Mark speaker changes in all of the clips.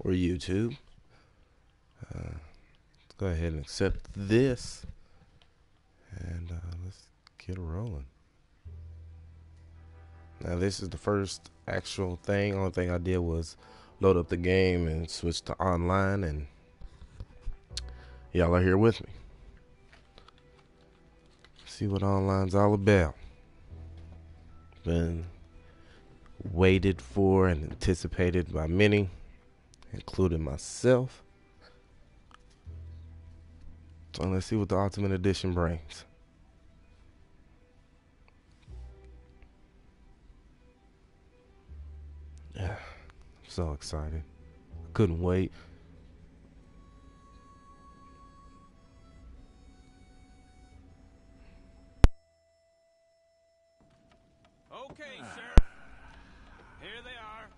Speaker 1: or YouTube. Let's go ahead and accept this, and let's get rolling. Now, this is the first actual thing. Only thing I did was load up the game and switch to online, and y'all are here with me. See what online's all about. Been waited for and anticipated by many, including myself. So let's see what the Ultimate Edition brings. Yeah, I'm so excited. I couldn't wait.
Speaker 2: Okay, Sheriff. Here they are.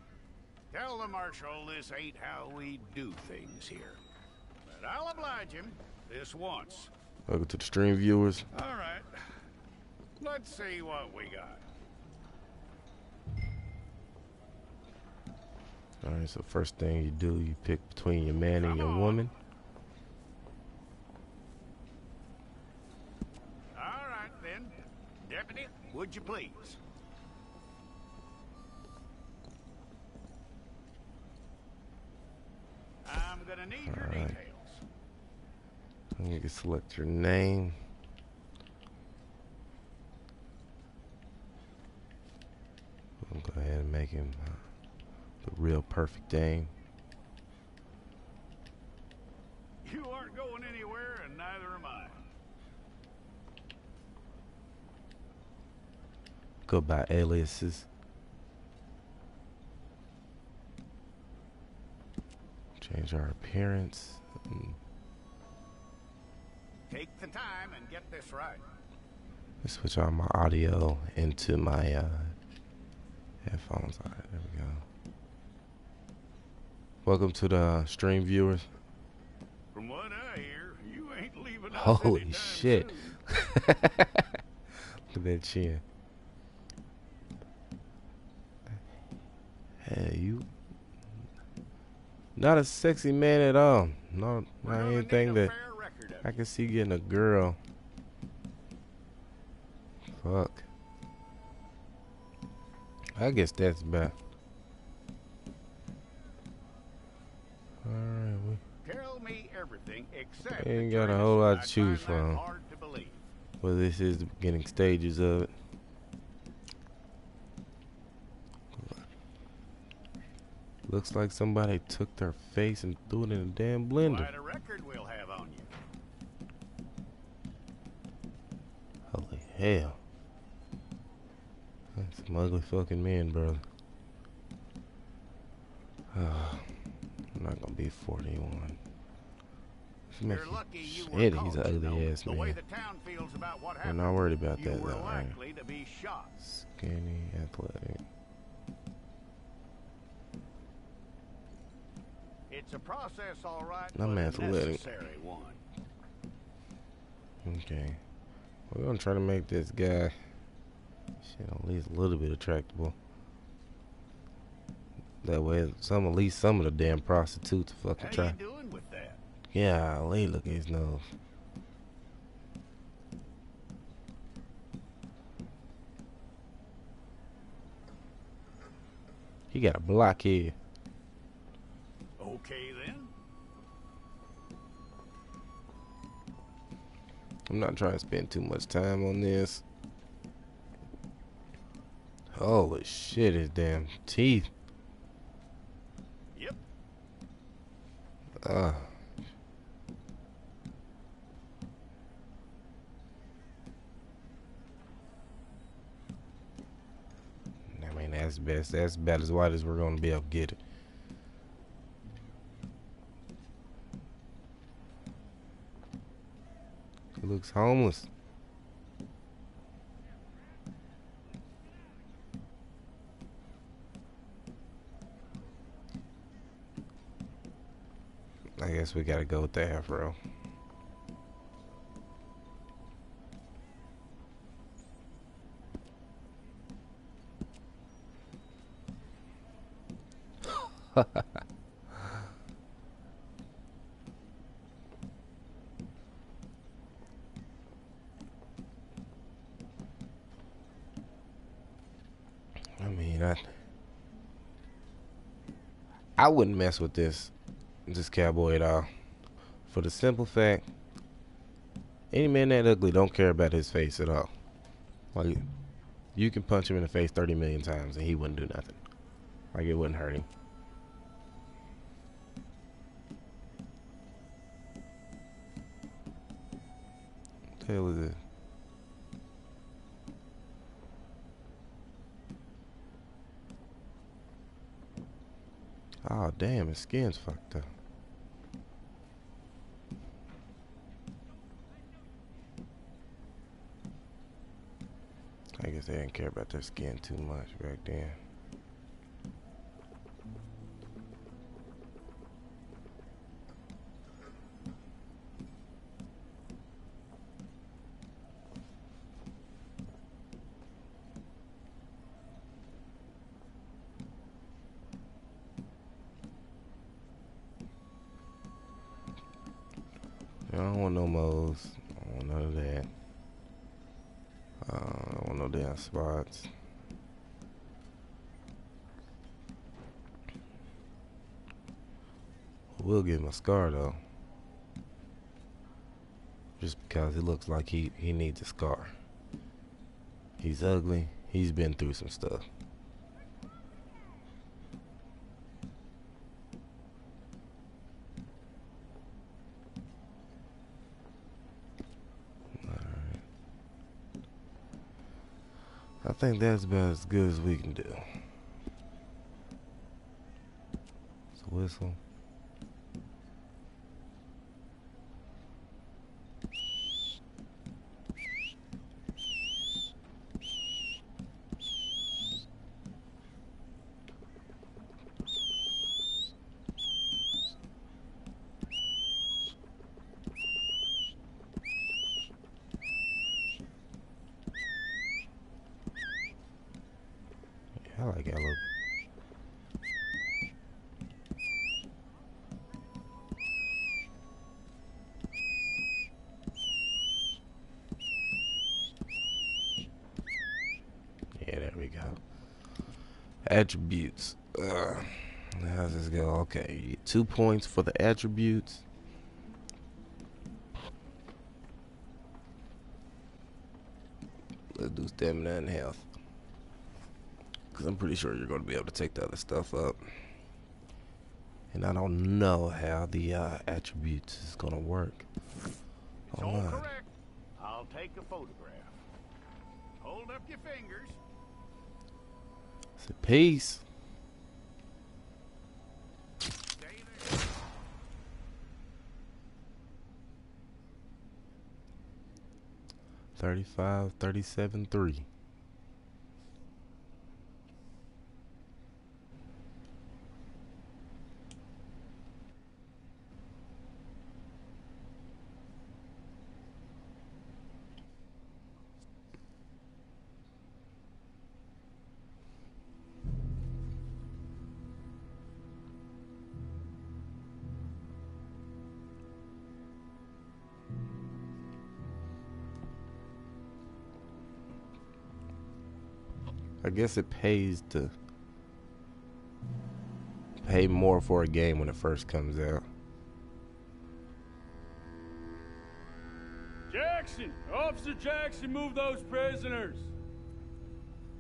Speaker 3: Tell the Marshal this ain't how we do things here. But I'll oblige him this once.
Speaker 1: Welcome to the stream viewers.
Speaker 3: All right. Let's see what we got.
Speaker 1: Alright, so first thing you do, you pick between your man and your woman.
Speaker 3: All right, then. Deputy, would you please? I'm gonna need your details.
Speaker 1: You can select your name. We'll go ahead and make him the real perfect name.
Speaker 3: You aren't going anywhere, and neither am I.
Speaker 1: Go by aliases. Change our appearance.
Speaker 3: Take the time and get this right.
Speaker 1: Let's switch on my audio into my headphones. All right, there we go. Welcome to the stream viewers.
Speaker 3: From what I hear, you ain't leaving us
Speaker 1: Holy
Speaker 3: anytime
Speaker 1: shit.
Speaker 3: soon.
Speaker 1: Look at that chin. Hey, you not a sexy man at all. Not anything that I can see getting a girl. Fuck. I guess that's bad. Alright,
Speaker 3: Tell me everything except
Speaker 1: we ain't
Speaker 3: that
Speaker 1: got a
Speaker 3: you're
Speaker 1: whole lot to
Speaker 3: innocent.
Speaker 1: choose
Speaker 3: I find that
Speaker 1: from.
Speaker 3: hard to believe.
Speaker 1: Well, this is the beginning stages of it. Looks like somebody took their face and threw it in a damn blender.
Speaker 3: Quite a record we'll have on you.
Speaker 1: Holy hell. That's some ugly fucking men, brother. I'm not gonna be 41.
Speaker 3: You're lucky you were
Speaker 1: Shit,
Speaker 3: caught,
Speaker 1: he's an ugly
Speaker 3: you know.
Speaker 1: ass
Speaker 3: The way
Speaker 1: man.
Speaker 3: the town feels about what
Speaker 1: We're
Speaker 3: happened,
Speaker 1: not worried about
Speaker 3: you
Speaker 1: that
Speaker 3: were
Speaker 1: though, right?
Speaker 3: likely to be shot.
Speaker 1: Skinny, athletic.
Speaker 3: It's a process, all right,
Speaker 1: I'm
Speaker 3: but a
Speaker 1: athletic.
Speaker 3: necessary one.
Speaker 1: Okay. We're gonna try to make this guy shit at least a little bit attractable. That way at least some of the damn prostitutes fucking
Speaker 3: How
Speaker 1: try.
Speaker 3: you doing with that?
Speaker 1: Yeah, look at his nose. He got a blockhead.
Speaker 3: Okay, then.
Speaker 1: I'm not trying to spend too much time on this. Holy shit, his damn teeth.
Speaker 3: Yep.
Speaker 1: Ah. I mean, that's best. That's about as white as we're gonna be able to get it. He looks homeless. I guess we gotta go with the afro. I wouldn't mess with this cowboy at all. For the simple fact, any man that ugly don't care about his face at all. Like, you can punch him in the face 30 million times and he wouldn't do nothing. Like, it wouldn't hurt him. What the hell is this? Oh, damn, his skin's fucked up. I guess they didn't care about their skin too much back then. I don't want no moles. I don't want none of that. I don't want no damn spots. We'll give him a scar though. Just because it looks like he needs a scar. He's ugly. He's been through some stuff. I think that's about as good as we can do. It's a whistle. I like yellow. Yeah, there we go. Attributes. How's this go? Okay, you get 2 points for the attributes. Let's do stamina and health. Because I'm pretty sure you're going to be able to take the other stuff up. And I don't know how the attributes is going to work.
Speaker 3: It's all correct. I'll take a photograph. Hold up your fingers.
Speaker 1: Say peace.
Speaker 3: Stay there.
Speaker 1: 35, 37, 3. I guess it pays to pay more for a game when it first comes out.
Speaker 2: Jackson! Officer Jackson, move those prisoners!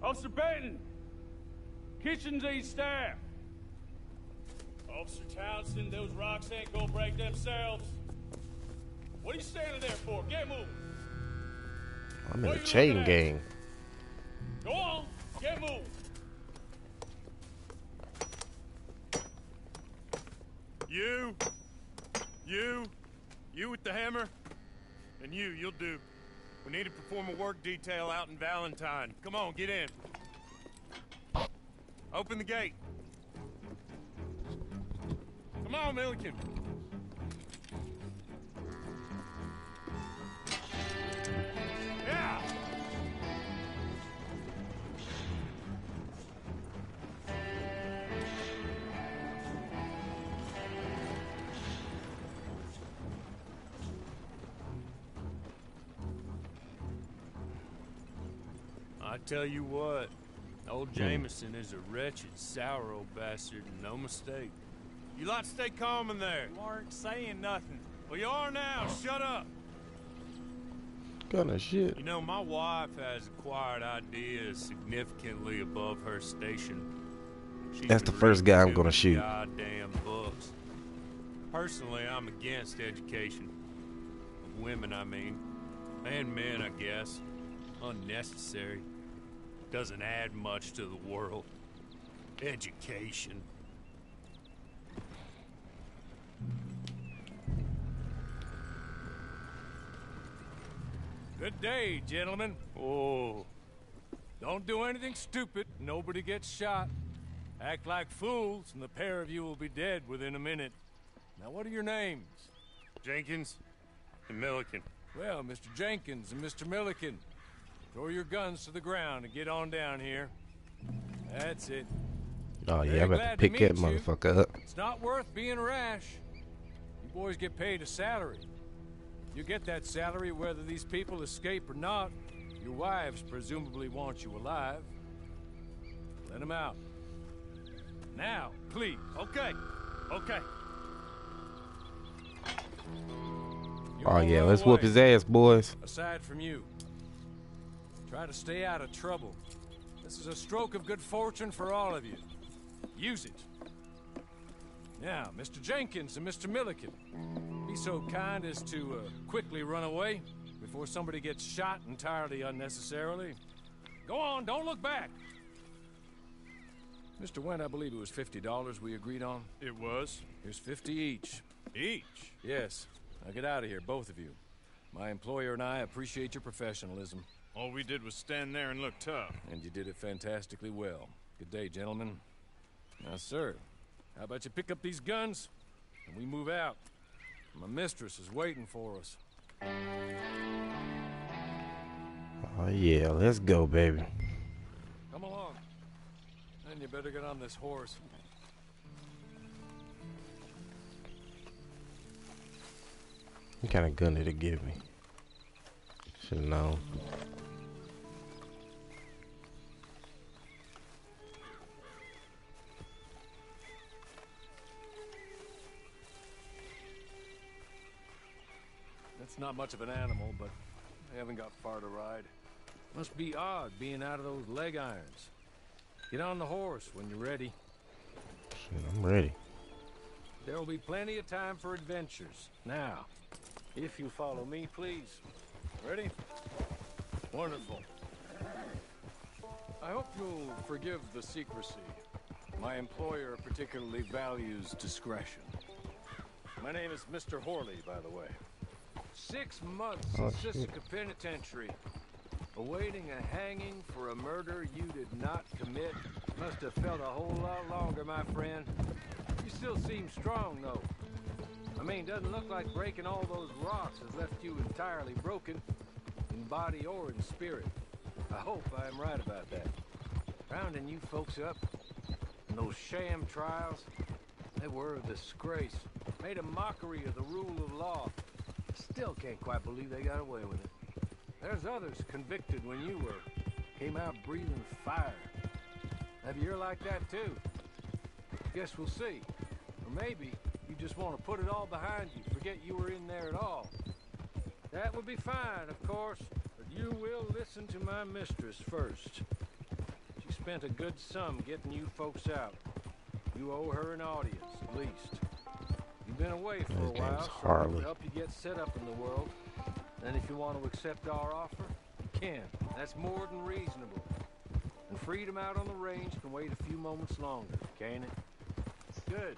Speaker 2: Officer Benton! Kitchens aid staff! Officer Townsend, those rocks ain't gonna break themselves. What are you standing there for? Get moving!
Speaker 1: I'm in a chain gang.
Speaker 2: Go on! Get moving!
Speaker 4: You with the hammer? And you'll do. We need to perform a work detail out in Valentine. Come on, get in. Open the gate. Come on, Milliken. Yeah!
Speaker 2: I tell you what, old Jameson is a wretched, sour old bastard, and no mistake.
Speaker 4: You lot stay calm in there.
Speaker 2: You aren't saying nothing.
Speaker 4: Well, you are now. Shut up.
Speaker 1: Kind of shit.
Speaker 4: You know, my wife has acquired ideas significantly above her station. She's
Speaker 1: That's
Speaker 4: been
Speaker 1: the first
Speaker 4: reading
Speaker 1: guy I'm
Speaker 4: too
Speaker 1: gonna
Speaker 4: many
Speaker 1: shoot.
Speaker 4: Goddamn books. Personally, I'm against education. Of women, I mean. And men, I guess. Unnecessary. Doesn't add much to the world. Education.
Speaker 2: Good day, gentlemen.
Speaker 4: Oh.
Speaker 2: Don't do anything stupid. Nobody gets shot. Act like fools, and the pair of you will be dead within a minute. Now, what are your names?
Speaker 4: Jenkins and Milliken.
Speaker 2: Well, Mr. Jenkins and Mr. Milliken, throw your guns to the ground and get on down here. That's it.
Speaker 1: Oh yeah,
Speaker 2: Very
Speaker 1: I'm about
Speaker 2: glad
Speaker 1: to
Speaker 2: to
Speaker 1: pick that
Speaker 2: meet you.
Speaker 1: motherfucker up.
Speaker 2: It's not worth being rash. You boys get paid a salary. You get that salary whether these people escape or not. Your wives presumably want you alive. Let them out. Now, please.
Speaker 4: Okay. Okay.
Speaker 2: You're
Speaker 1: Oh
Speaker 2: on
Speaker 1: yeah,
Speaker 2: the
Speaker 1: let's whoop
Speaker 2: way.
Speaker 1: his ass, boys.
Speaker 2: Aside from you, try to stay out of trouble. This is a stroke of good fortune for all of you. Use it. Now, Mr. Jenkins and Mr. Milliken, be so kind as to quickly run away before somebody gets shot entirely unnecessarily. Go on, don't look back. Mr. Wendt, I believe it was $50 we agreed on.
Speaker 4: It was.
Speaker 2: Here's 50 each.
Speaker 4: Each.
Speaker 2: Yes. Now get out of here, both of you. My employer and I appreciate your professionalism.
Speaker 4: All we did was stand there and look tough.
Speaker 2: And you did it fantastically well. Good day, gentlemen. Now, sir, how about you pick up these guns and we move out? My mistress is waiting for us.
Speaker 1: Oh yeah, let's go, baby.
Speaker 2: Come along. And you better get on this horse.
Speaker 1: What kind of gun did it give me? Should've known.
Speaker 2: That's not much of an animal, but I haven't got far to ride. Must be odd being out of those leg irons. Get on the horse when you're ready.
Speaker 1: Shit, I'm ready.
Speaker 2: There will be plenty of time for adventures. Now, if you follow me, please. Ready? Wonderful. I hope you'll forgive the secrecy. My employer particularly values discretion. My name is Mr. Horley, by the way. 6 months
Speaker 1: Oh,
Speaker 2: in
Speaker 1: shit.
Speaker 2: Sissica Penitentiary. Awaiting a hanging for a murder you did not commit. Must have felt a whole lot longer, my friend. You still seem strong, though. I mean, doesn't look like breaking all those rocks has left you entirely broken, in body or in spirit. I hope I am right about that. Rounding you folks up, and those sham trials, they were a disgrace. Made a mockery of the rule of law. Still can't quite believe they got away with it. There's others convicted when you were. Came out breathing fire. Maybe you're like that too. Guess we'll see. Or maybe you just want to put it all behind you, forget you were in there at all. That would be fine, of course, but you will listen to my mistress first. She spent a good sum getting you folks out. You owe her an audience, at least. You've been away for
Speaker 1: His
Speaker 2: a while,
Speaker 1: name's
Speaker 2: so
Speaker 1: Harley.
Speaker 2: we'll help you get set up in the world. And if you want to accept our offer, you can. That's more than reasonable. And freedom out on the range can wait a few moments longer, can't it? Good.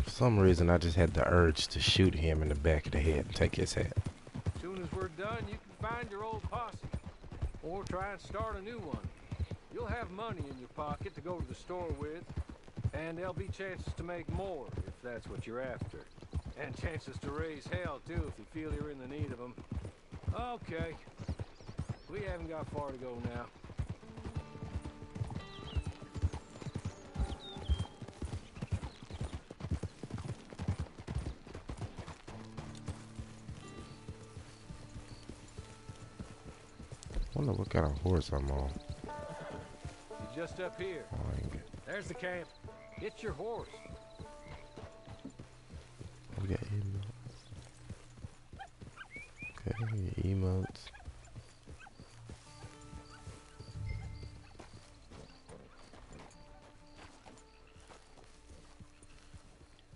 Speaker 1: For some reason, I just had the urge to shoot him in the back of the head and take his hat.
Speaker 2: As soon as we're done, you can find your old posse. Or try and start a new one. You'll have money in your pocket to go to the store with. And there'll be chances to make more, if that's what you're after. And chances to raise hell, too, if you feel you're in the need of them. Okay. We haven't got far to go now.
Speaker 1: Wonder what kind of horse I'm on.
Speaker 2: You're just up here.
Speaker 1: Oh, I ain't good.
Speaker 2: There's the camp. Get your horse.
Speaker 1: We got emotes. Okay, emotes.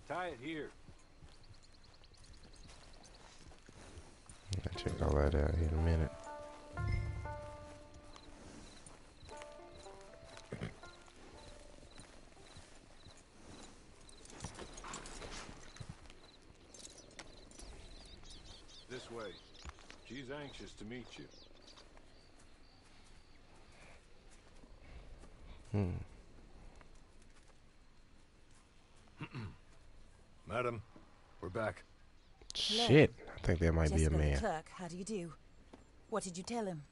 Speaker 2: Tie it here.
Speaker 1: I'll check all that out here in a minute.
Speaker 2: This way. She's anxious to meet you.
Speaker 5: Madam, we're back.
Speaker 1: Shit, I think that might be a
Speaker 6: Jessica
Speaker 1: man.
Speaker 6: Leclerc, how do you do? What did you tell him?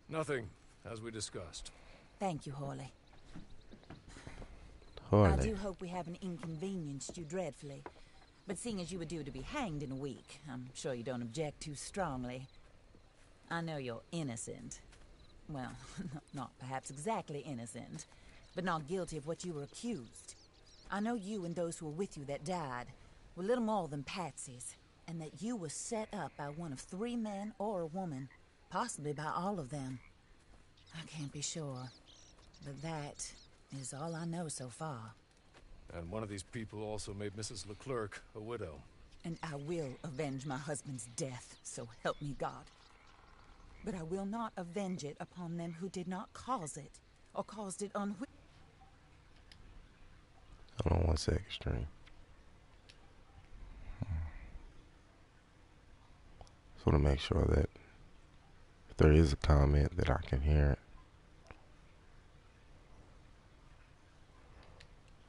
Speaker 5: Nothing, as we discussed.
Speaker 6: Thank you, Hawley. I
Speaker 1: Hardly.
Speaker 6: do hope we haven't inconvenienced you dreadfully. But seeing as you were due to be hanged in a week, I'm sure you don't object too strongly. I know you're innocent. Well, not perhaps exactly innocent, but not guilty of what you were accused. I know you and those who were with you that died were little more than patsies, and that you were set up by one of 3 men or a woman, possibly by all of them. I can't be sure, but that is all I know so far.
Speaker 5: And one of these people also made Mrs. Leclerc a widow.
Speaker 6: And I will avenge my husband's death, so help me God. But I will not avenge it upon them who did not cause it, or caused it unwittingly.
Speaker 1: Hold on one second, stream. Just want to make sure that if there is a comment that I can hear it.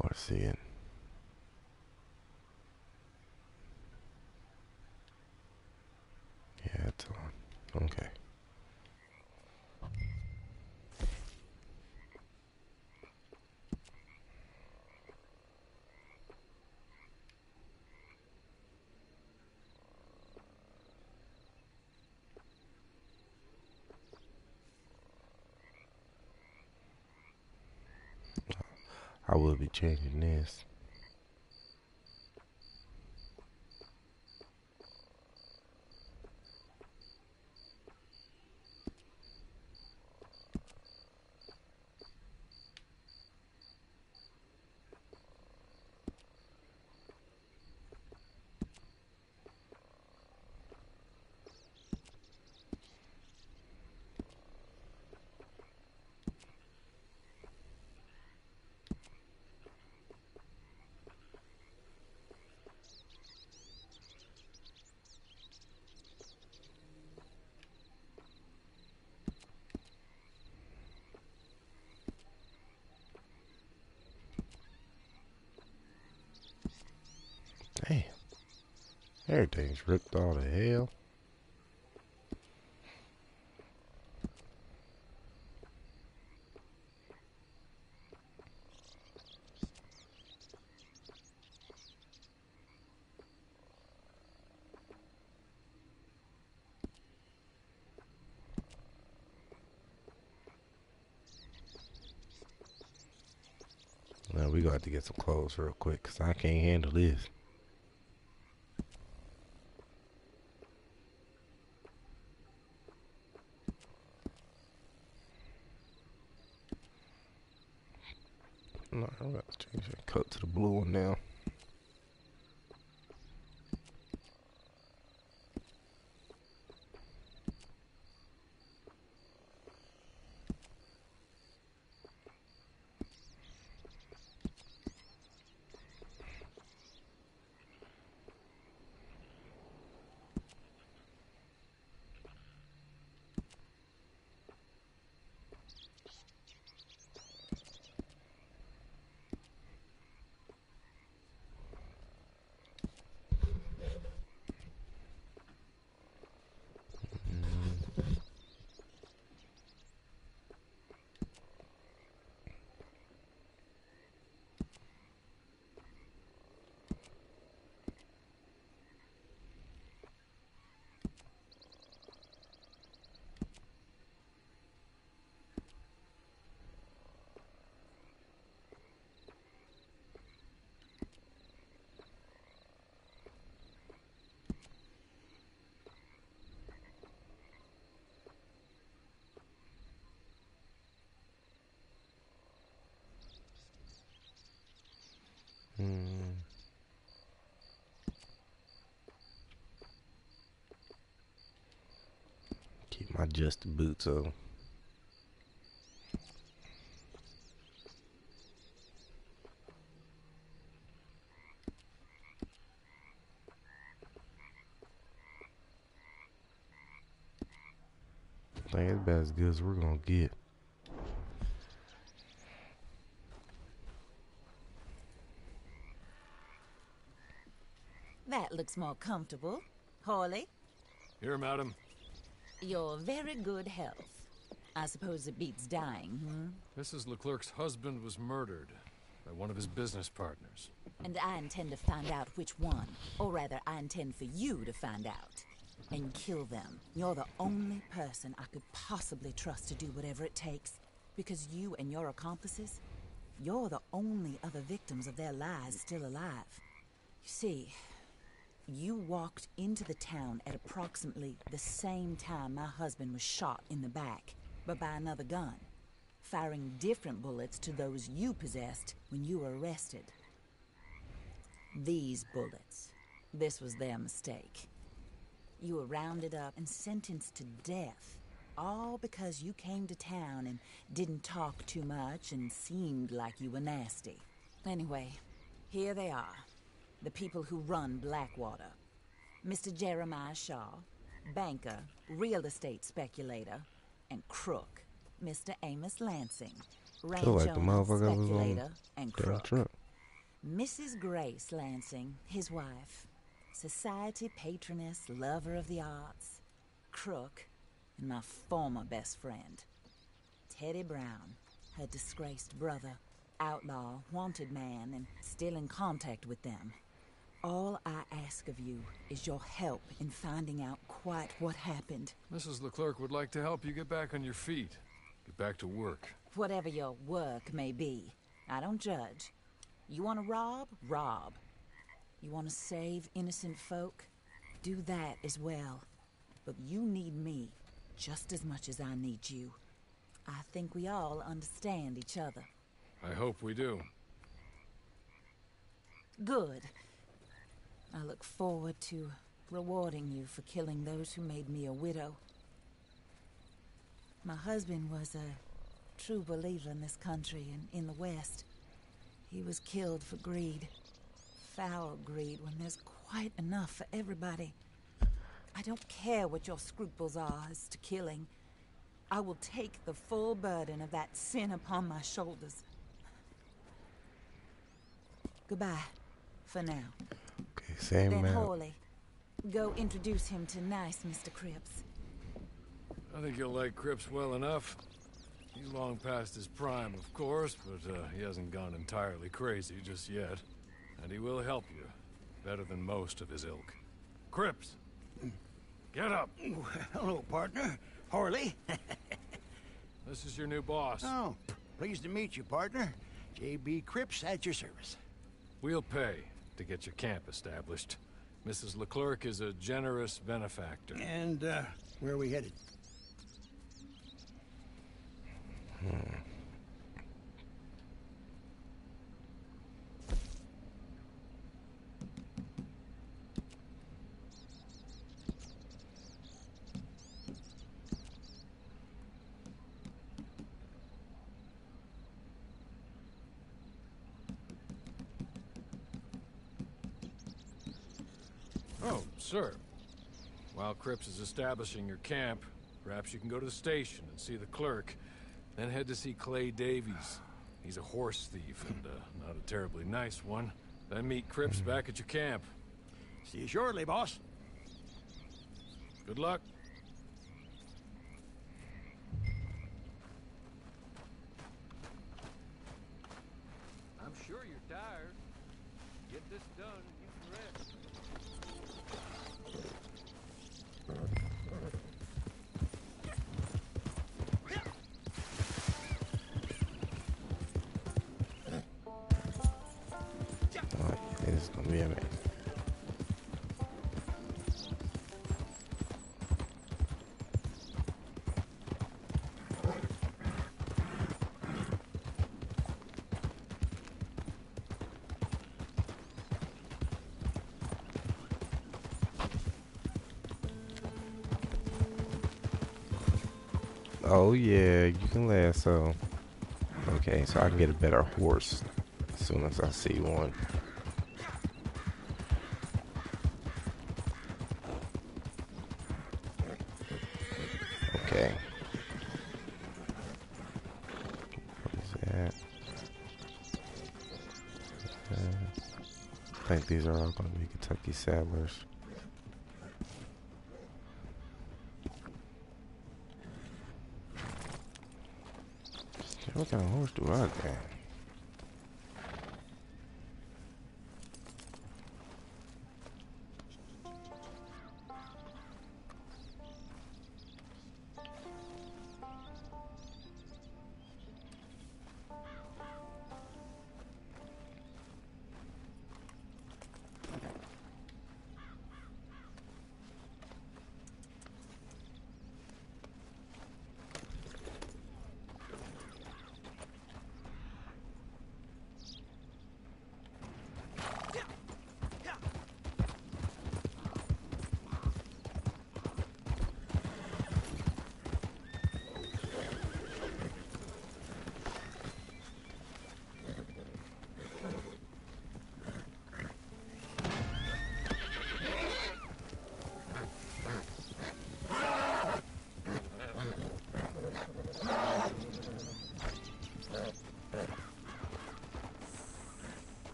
Speaker 1: Or see it. Yeah, it's on. Okay. I will be changing this. Damn. Everything's ripped all to hell. Now we got to get some clothes real quick, cause I can't handle this. No, I'm about to change that coat to the blue one now. My just boots on. I think it's about as good as we're gonna get.
Speaker 6: That looks more comfortable. Hawley,
Speaker 5: Here, madam.
Speaker 6: you're very good health. I suppose it beats dying, hmm?
Speaker 5: Mrs. Leclerc's husband was murdered by one of his business partners.
Speaker 6: And I intend to find out which one. Or rather, I intend for you to find out. And kill them. You're the only person I could possibly trust to do whatever it takes. Because you and your accomplices, you're the only other victims of their lies still alive. You see, you walked into the town at approximately the same time my husband was shot in the back, but by another gun, firing different bullets to those you possessed when you were arrested. These bullets, this was their mistake. You were rounded up and sentenced to death, all because you came to town and didn't talk too much and seemed like you were nasty. Anyway, here they are. The people who run Blackwater. Mr. Jeremiah Shaw, banker, real estate speculator, and crook, Mr. Amos Lansing, ranch
Speaker 1: Feel like the
Speaker 6: owner,
Speaker 1: motherfucker was on
Speaker 6: speculator, and
Speaker 1: damn
Speaker 6: crook.
Speaker 1: truck.
Speaker 6: Mrs. Grace Lansing, his wife, society patroness, lover of the arts, crook, and my former best friend. Teddy Brown, her disgraced brother, outlaw, wanted man, and still in contact with them. All I ask of you is your help in finding out quite what happened.
Speaker 5: Mrs. Leclerc would like to help you get back on your feet. Get back to work.
Speaker 6: Whatever your work may be, I don't judge. You want to rob? Rob. You want to save innocent folk? Do that as well. But you need me just as much as I need you. I think we all understand each other.
Speaker 5: I hope we do.
Speaker 6: Good. I look forward to rewarding you for killing those who made me a widow. My husband was a true believer in this country and in the West. He was killed for greed. Foul greed when there's quite enough for everybody. I don't care what your scruples are as to killing. I will take the full burden of that sin upon my shoulders. Goodbye, for now.
Speaker 1: Okay, same
Speaker 6: Then
Speaker 1: man.
Speaker 6: Hawley, go introduce him to nice Mr. Cripps.
Speaker 5: I think you'll like Cripps well enough. He's long past his prime, of course, but he hasn't gone entirely crazy just yet. And he will help you, better than most of his ilk. Cripps! Get up!
Speaker 3: Hello, partner. Harley.
Speaker 5: This is your new boss.
Speaker 3: Oh, pleased to meet you, partner. J.B. Cripps at your service.
Speaker 5: We'll pay to get your camp established. Mrs. Leclerc is a generous benefactor.
Speaker 3: And, where are we headed?
Speaker 5: Oh, sir. While Cripps is establishing your camp, perhaps you can go to the station and see the clerk. Then head to see Clay Davies. He's a horse thief and not a terribly nice one. Then meet Cripps back at your camp.
Speaker 3: See you shortly, boss.
Speaker 5: Good luck.
Speaker 2: I'm sure you're tired. Get this done and you can rest.
Speaker 1: Oh, yeah, this is gonna be amazing. Oh yeah, you can lasso. Okay, so I can get a better horse as soon as I see one. Okay. What is that? I think these are all going to be Kentucky Saddlers. What kind of horse do I got?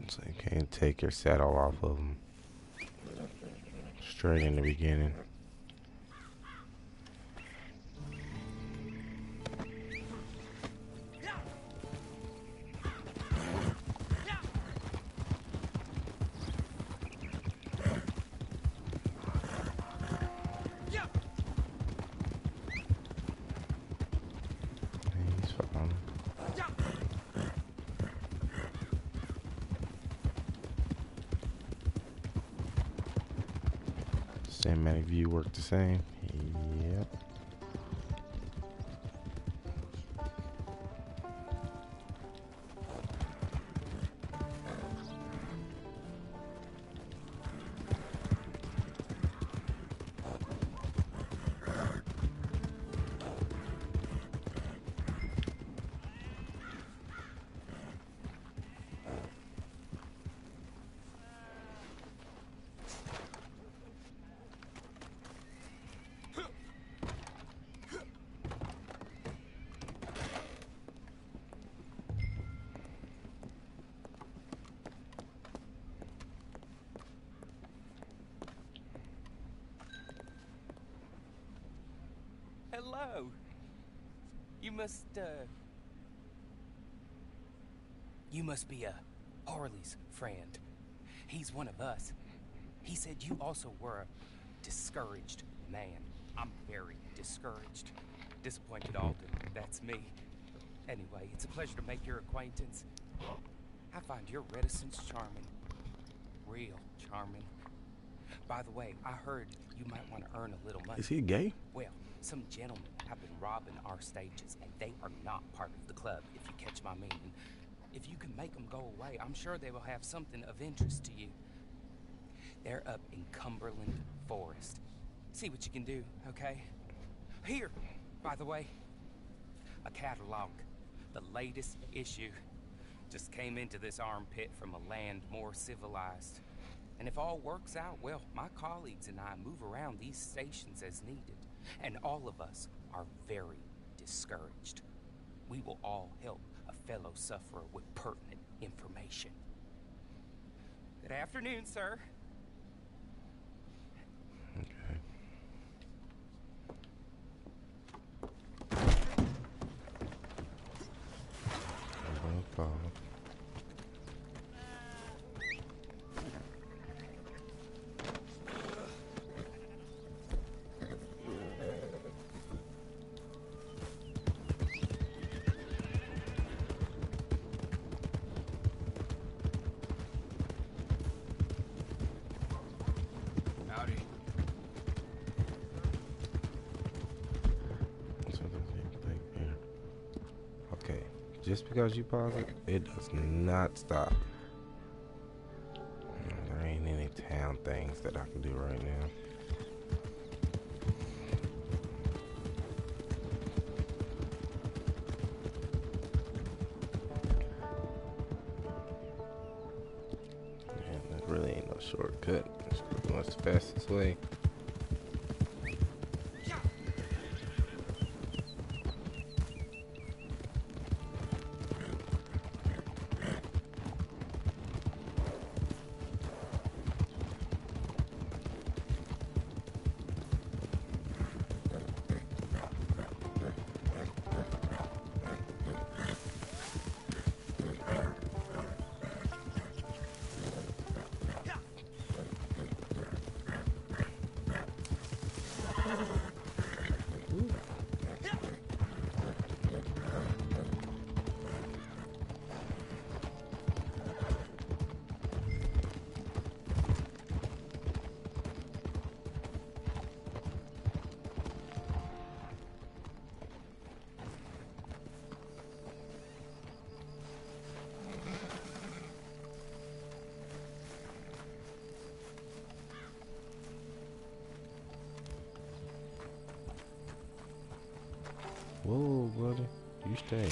Speaker 1: So you can't take your saddle off of them straight in the beginning. He's fine. Cinematic view work the same. Yep.
Speaker 7: Hello. You must be Harley's friend. He's one of us. He said you also were a discouraged man. I'm very discouraged. Disappointed Alden, that's me. Anyway, it's a pleasure to make your acquaintance. I find your reticence charming. Real charming. By the way, I heard you might want to earn a little money.
Speaker 1: Is he gay?
Speaker 7: Well, some gentlemen have been robbing our stages, and they are not part of the club, if you catch my meaning. If you can make them go away, I'm sure they will have something of interest to you. They're up in Cumberland Forest. See what you can do, okay? Here, by the way, a catalog. The latest issue. Just came into this armpit from a land more civilized. And if all works out, well, my colleagues and I move around these stations as needed. And all of us are very discouraged. We will all help a fellow sufferer with pertinent information. Good afternoon, sir.
Speaker 1: Okay. Just because you pause it, it does not stop. There ain't any town things that I can do right now. Yeah, that really ain't no shortcut. It's pretty much the fastest way. Whoa, brother. You stay.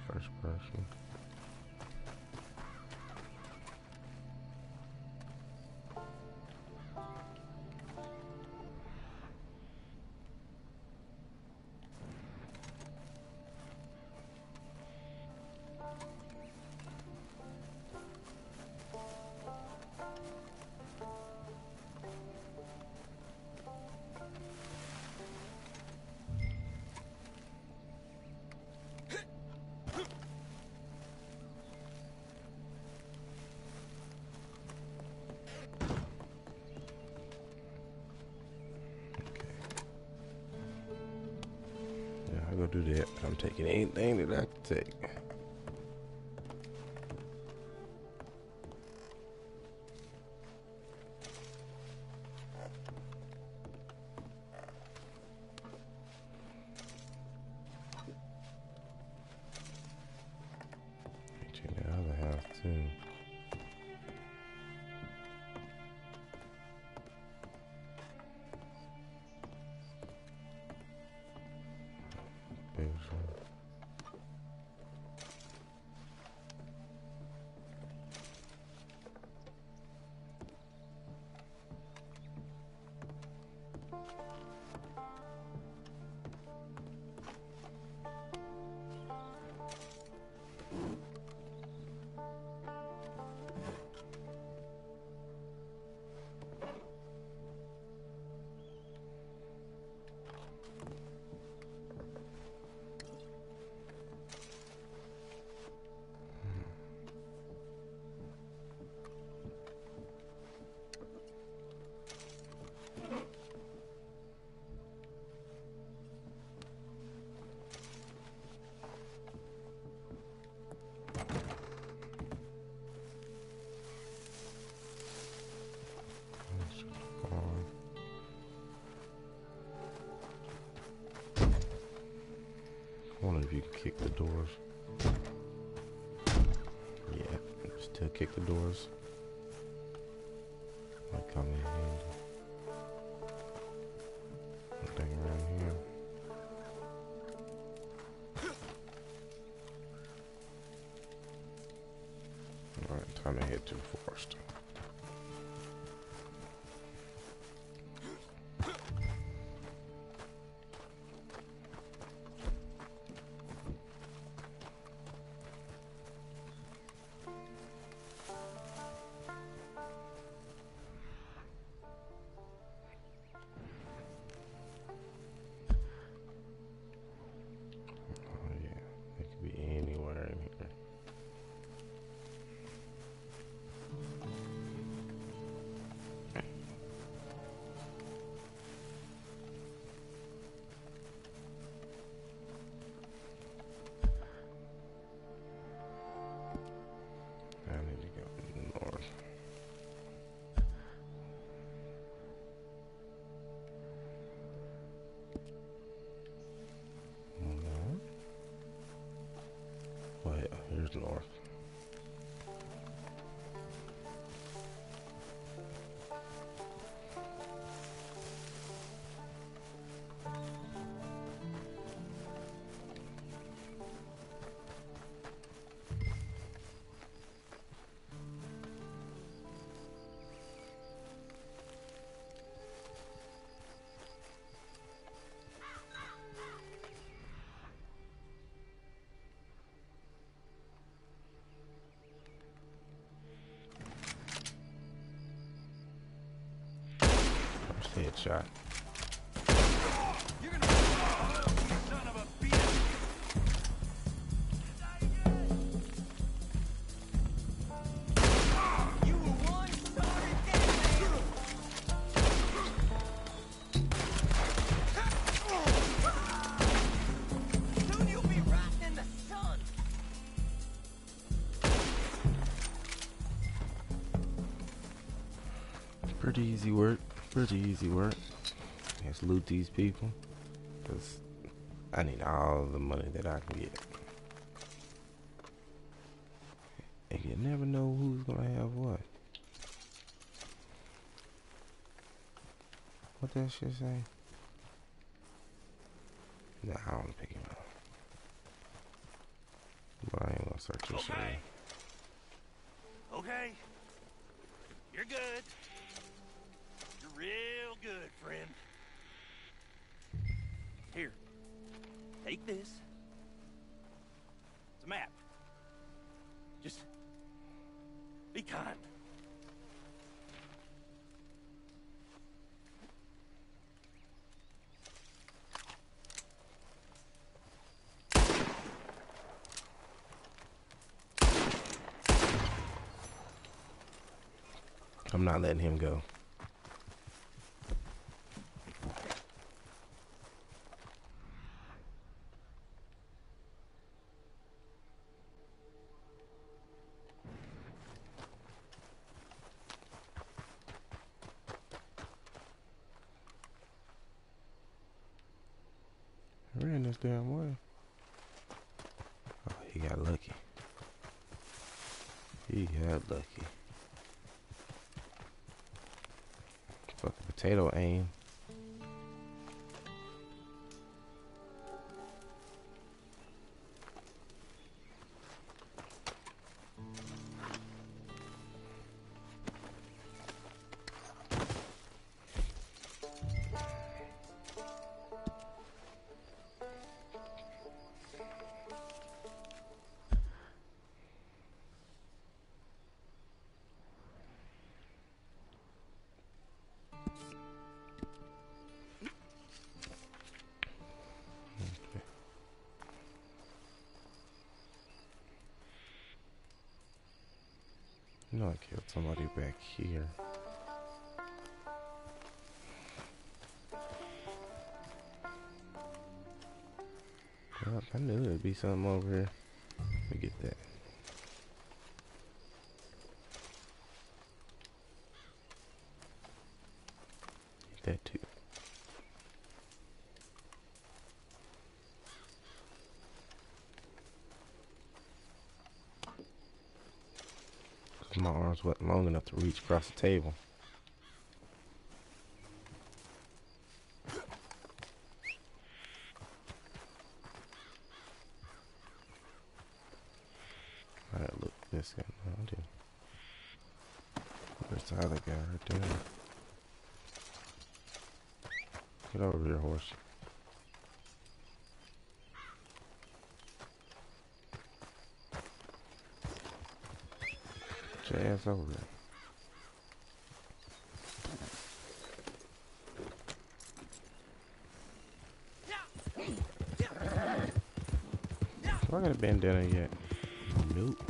Speaker 1: First person. I'll go do that. I'm taking anything that I can take. Check the other house too. I wonder if you can kick the doors. Yeah, still kick the doors. Might come in handy. Nothing around here. Alright, time to head to the forest. Wait, here's north. Headshot.
Speaker 3: You're gonna you son of a bitch! You were one sorry dead man! Soon you'll be rotting in the sun!
Speaker 1: Pretty easy work. Pretty easy work. Let's loot these people, because I need all the money that I can get. And you never know who's gonna have what. What that shit say? Nah, I don't wanna pick him up. But I ain't gonna search this shit.
Speaker 3: Okay. You're good. Real good, friend. Here, take this. It's a map. Just be kind.
Speaker 1: I'm not letting him go. I ran this damn way. Oh, he got lucky. He got lucky. Fucking potato aim. You know I killed somebody back here. Well, I knew there'd be something over here. Let me get that. Get that too. My arms wasn't long enough to reach across the table. Alright, look, this guy. No, I didn't. Where's the other guy right there? Get over here, horse. Get your ass over there. Do I got a bandana yet? Nope.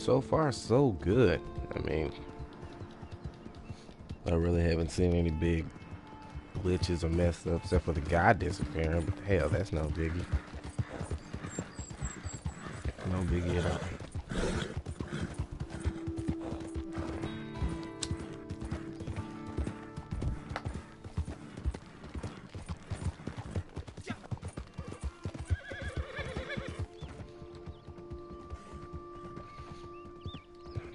Speaker 1: So far, so good. I mean, I really haven't seen any big glitches or mess ups except for the guy disappearing. But hell, that's no biggie. No biggie at all.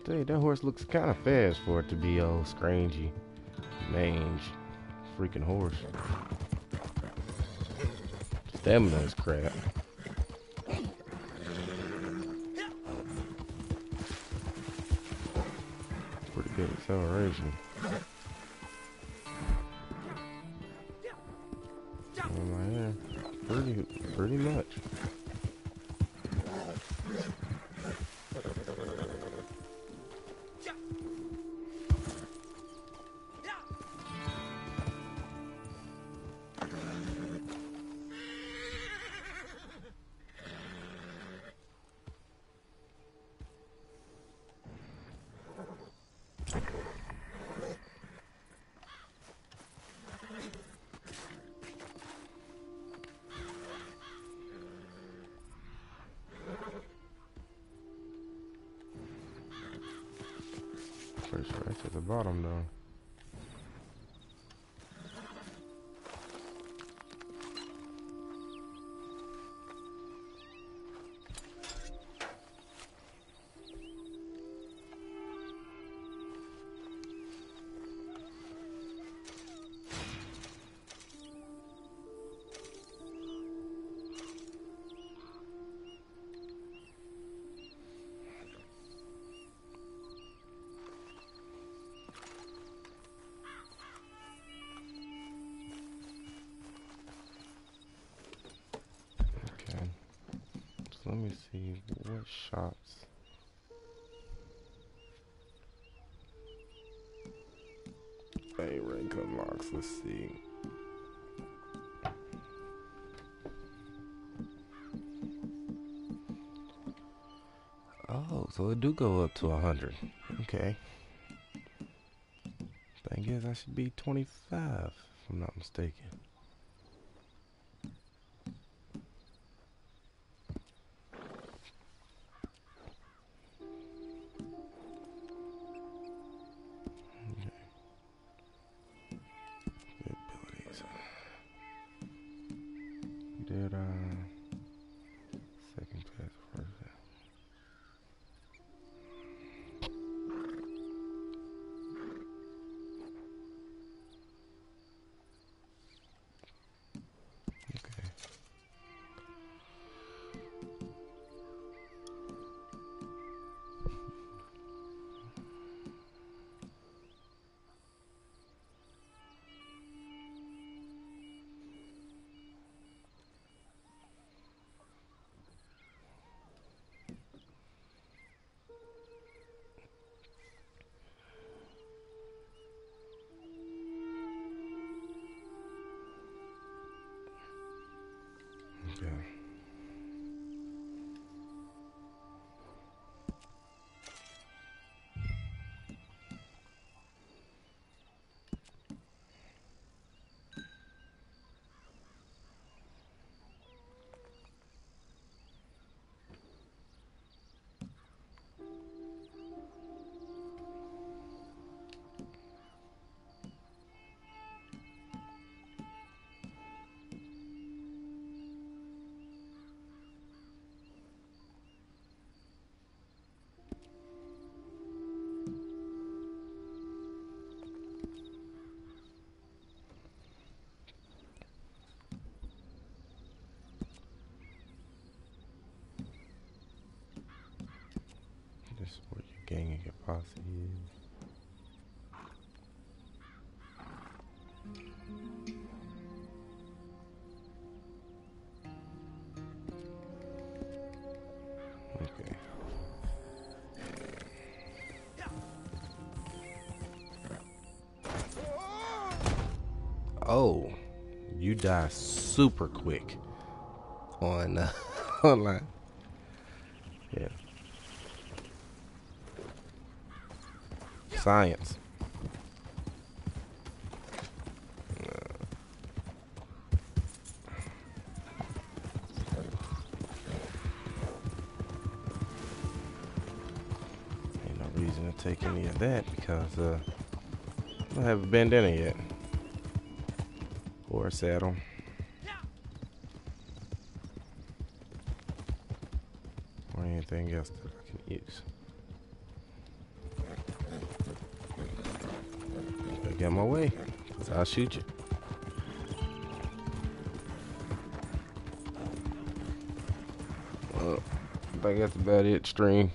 Speaker 1: Tell you, that horse looks kind of fast for it to be old scrangy, mange, freaking horse. Stamina is crap. Pretty good acceleration. Oh, yeah, pretty much. First right to the bottom though. Let me see what shops. Hey, rank unlocks. Let's see. Oh, so it do go up to 100. Okay. Thing is, I should be 25, if I'm not mistaken. Second pass first. Okay. Okay. This is where your gang and your posse is. Okay. Oh, you die super quick on online. Yeah. science. Ain't no reason to take any of that because I don't have a bandana yet. Or a saddle. Or anything else that I can use. Better get my way, cause I'll shoot you. Well, I think that's about it, stream.